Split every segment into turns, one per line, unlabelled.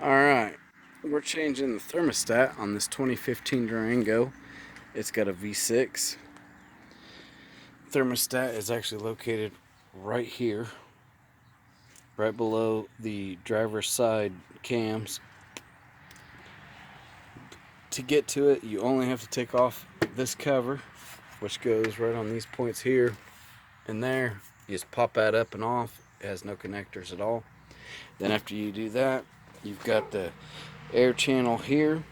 Alright, we're changing the thermostat on this 2015 Durango. It's got a V6. Thermostat is actually located right here, right below the driver's side cams. To get to it, you only have to take off this cover, which goes right on these points here and there. You just pop that up and off. It has no connectors at all. Then after you do that, you've got the air channel here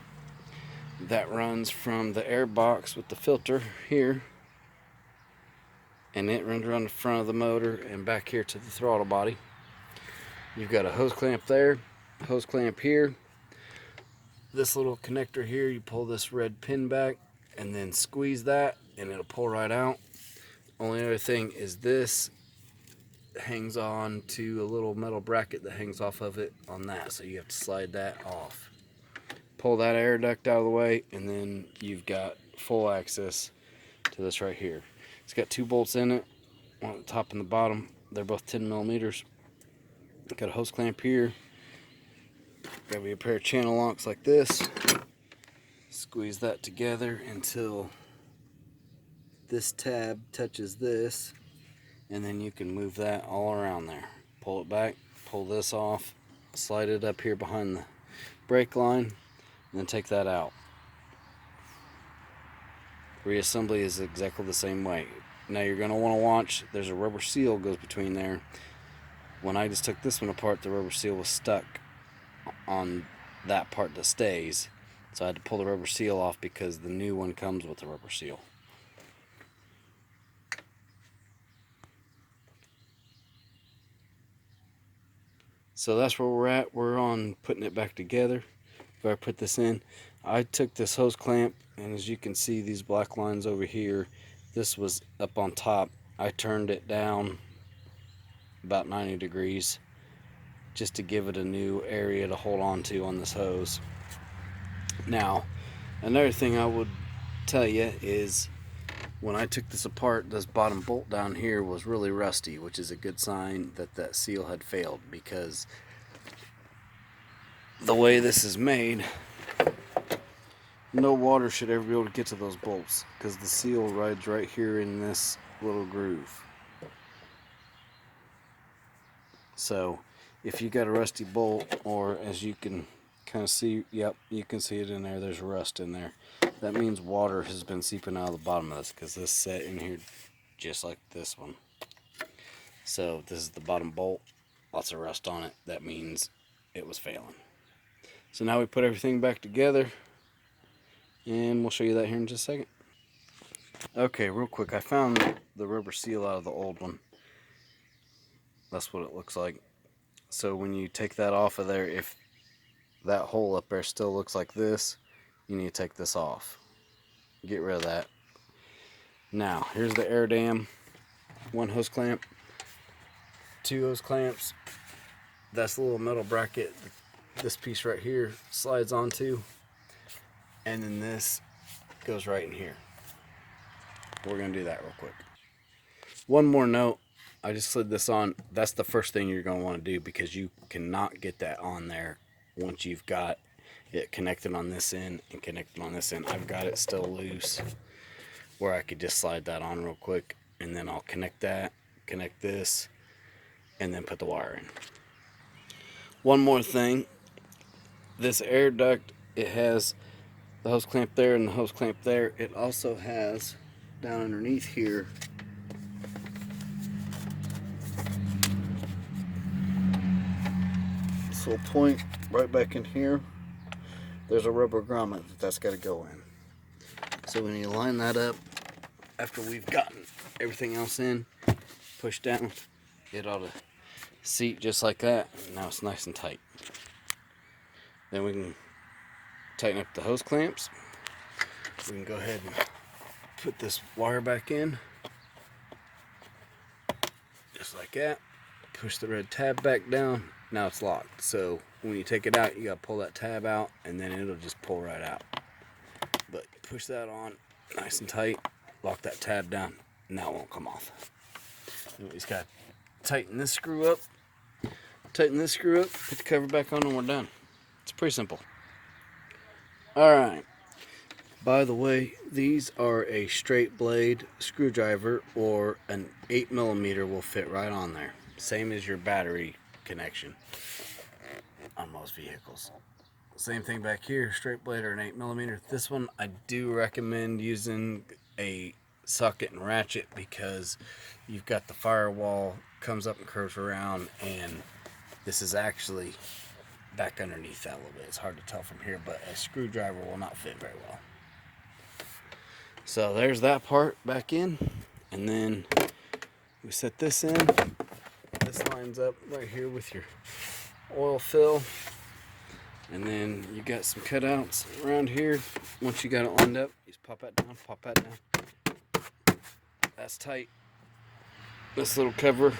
that runs from the air box with the filter here, and it runs around the front of the motor and back here to the throttle body. You've got a hose clamp there, hose clamp here. This little connector here, you pull this red pin back and then squeeze that and it'll pull right out. Only other thing is this hangs on to a little metal bracket that hangs off of it on that, so you have to slide that off. Pull that air duct out of the way, and then you've got full access to this right here. It's got 2 bolts in it, one at the top and the bottom. They're both 10 millimeters. Got a hose clamp here. Got to be a pair of channel locks like this. Squeeze that together until this tab touches this, and then you can move that all around there. Pull it back, pull this off, slide it up here behind the brake line, and then take that out. Reassembly is exactly the same way. Now you're going to want to watch, there's a rubber seal goes between there. When I just took this one apart, the rubber seal was stuck on that part that stays. So I had to pull the rubber seal off because the new one comes with the rubber seal. So that's where we're at. We're on putting it back together. If I put this in, I took this hose clamp, and as you can see these black lines over here, this was up on top. I turned it down about 90 degrees just to give it a new area to hold on to on this hose. Now, another thing I would tell you is when I took this apart, this bottom bolt down here was really rusty, which is a good sign that that seal had failed, because the way this is made, no water should ever be able to get to those bolts because the seal rides right here in this little groove. So if you got a rusty bolt, or as you can kind of see, yep, you can see it in there, there's rust in there. That means water has been seeping out of the bottom of this, because this set in here just like this one. So this is the bottom bolt, lots of rust on it. That means it was failing. So now we put everything back together, and we'll show you that here in just a second. Okay, real quick, I found the rubber seal out of the old one. That's what it looks like. So when you take that off of there, if that hole up there still looks like this, you need to take this off. Get rid of that. Now, here's the air dam. 1 hose clamp, 2 hose clamps. That's the little metal bracket this piece right here slides onto, and then this goes right in here. We're going to do that real quick. One more note, I just slid this on. That's the first thing you're going to want to do, because you cannot get that on there once you've got it connected on this end and connected on this end. I've got it still loose where I could just slide that on real quick, and then I'll connect that, connect this, and then put the wire in. One more thing, this air duct, it has the hose clamp there and the hose clamp there. It also has down underneath here this little point right back in here. There's a rubber grommet that's got to go in. So when you line that up, after we've gotten everything else in, push down, it ought to seat just like that. Now it's nice and tight. Then we can tighten up the hose clamps. We can go ahead and put this wire back in, just like that. Push the red tab back down. Now it's locked. So when you take it out, you gotta pull that tab out, and then it'll just pull right out. But push that on nice and tight, lock that tab down, now it won't come off. You just gotta tighten this screw up, put the cover back on, and we're done. Pretty simple. Alright. By the way, these are a straight blade screwdriver, or an 8mm will fit right on there. Same as your battery connection on most vehicles. Same thing back here, straight blade or an 8mm. This one I do recommend using a socket and ratchet, because you've got the firewall comes up and curves around, and this is actually back underneath that a little bit. It's hard to tell from here, but a screwdriver will not fit very well. So there's that part back in, and then we set this in. This lines up right here with your oil fill, and then you got some cutouts around here. Once you got it lined up, you just pop that down, pop that down. That's tight. This little cover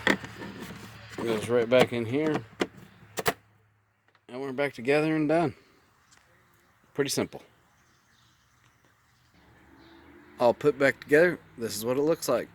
goes right back in here, and we're back together and done. Pretty simple. All put back together, this is what it looks like.